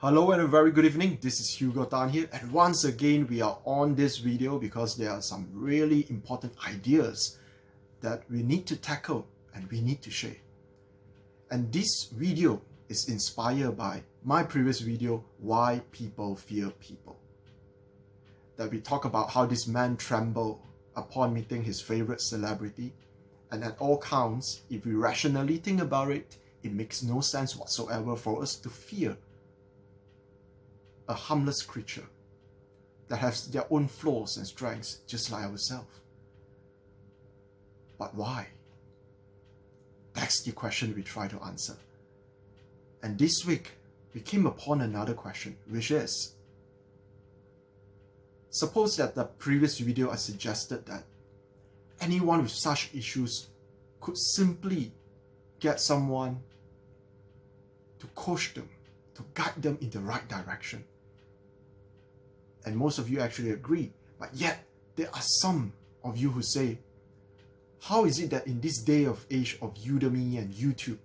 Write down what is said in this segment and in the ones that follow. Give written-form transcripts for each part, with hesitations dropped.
Hello and a very good evening. This is Hugo Tan here, and once again we are on this video because there are some really important ideas that we need to tackle and we need to share. And this video is inspired by my previous video, Why People Fear People. That we talk about how this man trembled upon meeting his favorite celebrity, and at all counts, if we rationally think about it, it makes no sense whatsoever for us to fear a harmless creature that has their own flaws and strengths just like ourselves. But why? That's the question we try to answer. And this week, we came upon another question, which is, suppose that the previous video I suggested that anyone with such issues could simply get someone to coach them, to guide them in the right direction. And most of you actually agree, but yet there are some of you who say, how is it that in this day of age of Udemy and YouTube,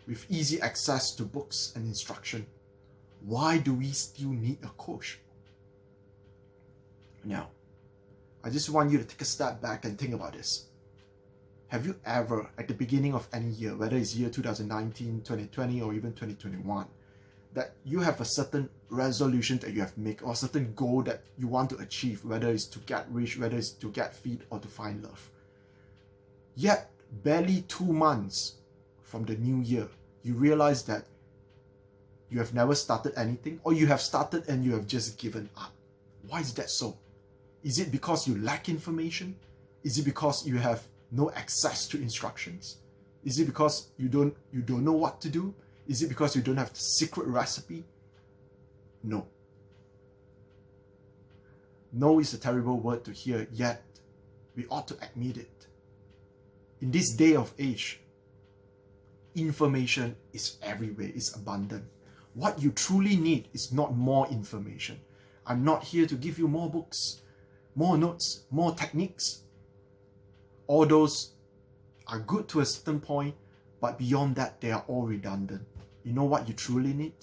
with easy access to books and instruction, why do we still need a coach? Now, I just want you to take a step back and think about this. Have you ever, at the beginning of any year, whether it's year 2019, 2020, or even 2021, that you have a certain resolution that you have made or a certain goal that you want to achieve, whether it's to get rich, whether it's to get fit or to find love. Yet, barely 2 months from the new year, you realize that you have never started anything, or you have started and you have just given up. Why is that so? Is it because you lack information? Is it because you have no access to instructions? Is it because you don't know what to do? Is it because you don't have the secret recipe? No. No is a terrible word to hear, yet we ought to admit it. In this day of age, information is everywhere, it's abundant. What you truly need is not more information. I'm not here to give you more books, more notes, more techniques. All those are good to a certain point, but beyond that, they are all redundant. You know what you truly need?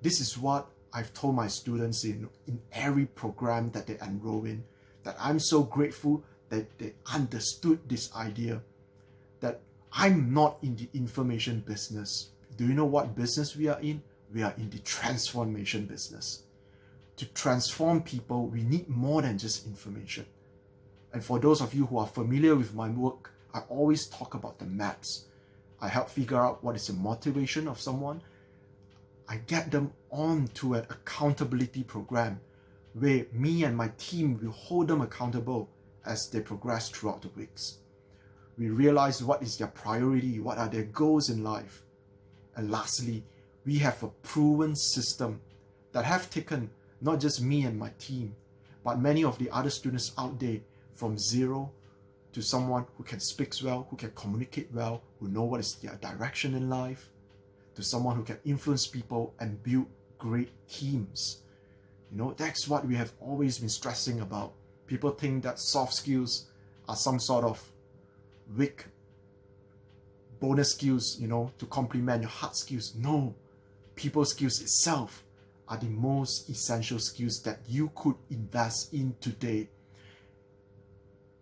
This is what I've told my students in every program that they enroll in, that I'm so grateful that they understood this idea, that I'm not in the information business. Do you know what business we are in? We are in the transformation business. To transform people, we need more than just information. And for those of you who are familiar with my work, I always talk about the maps. I help figure out what is the motivation of someone. I get them onto an accountability program where me and my team will hold them accountable as they progress throughout the weeks. We realize what is their priority, what are their goals in life. And lastly, we have a proven system that have taken not just me and my team, but many of the other students out there from zero to someone who can speak well, who can communicate well, who know what is their direction in life, to someone who can influence people and build great teams. You know, that's what we have always been stressing about. People think that soft skills are some sort of weak bonus skills, you know, to complement your hard skills. No, people skills itself are the most essential skills that you could invest in today.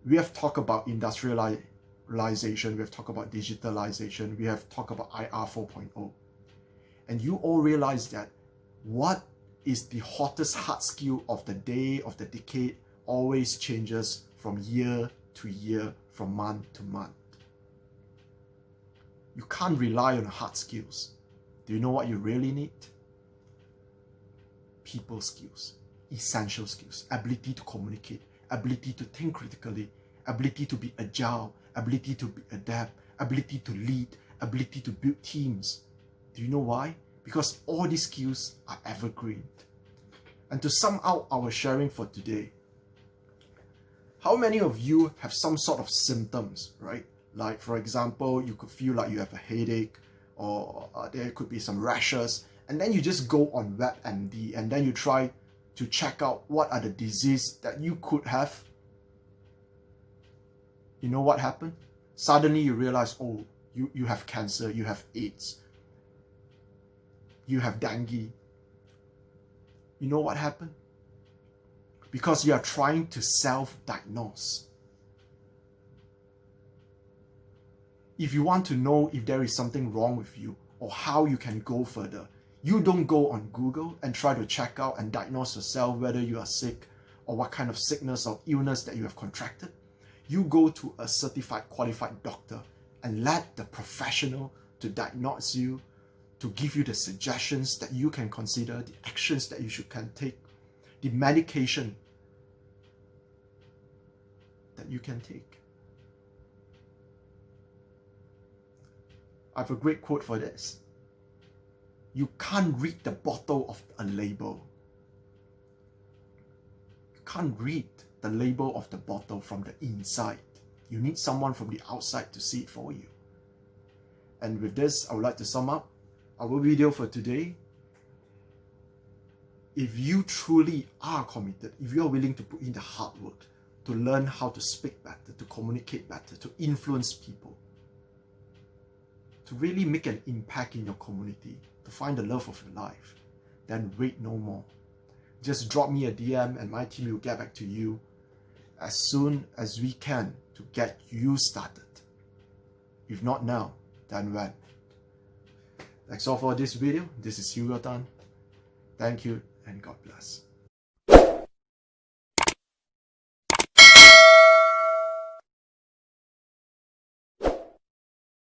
We have talked about industrialization, we have talked about digitalization, we have talked about IR 4.0. And you all realize that what is the hottest hard skill of the day, of the decade, always changes from year to year, from month to month. You can't rely on hard skills. Do you know what you really need? People skills, essential skills, ability to communicate, ability to think critically, ability to be agile, ability to be adapt, ability to lead, ability to build teams. Do you know why? Because all these skills are evergreen. And to sum out our sharing for today, how many of you have some sort of symptoms, right? Like, for example, you could feel like you have a headache, or there could be some rashes, and then you just go on WebMD and then you try to check out what are the diseases that you could have. You know what happened? Suddenly you realize, oh, you have cancer, you have AIDS. you have dengue. You know what happened? Because you are trying to self-diagnose. If you want to know if there is something wrong with you or how you can go further, you don't go on Google and try to check out and diagnose yourself whether you are sick or what kind of sickness or illness that you have contracted. You go to a certified, qualified doctor and let the professional to diagnose you, to give you the suggestions that you can consider, the actions that you can take, the medication that you can take. I have a great quote for this. You can't read the bottle of a label. You can't read the label of the bottle from the inside. You need someone from the outside to see it for you. And with this, I would like to sum up our video for today. If you truly are committed, if you are willing to put in the hard work to learn how to speak better, to communicate better, to influence people, to really make an impact in your community, to find the love of your life, then wait no more. Just drop me a DM and my team will get back to you as soon as we can to get you started. If not now, then when? That's all for this video. This is HUGO. Thank you and God bless.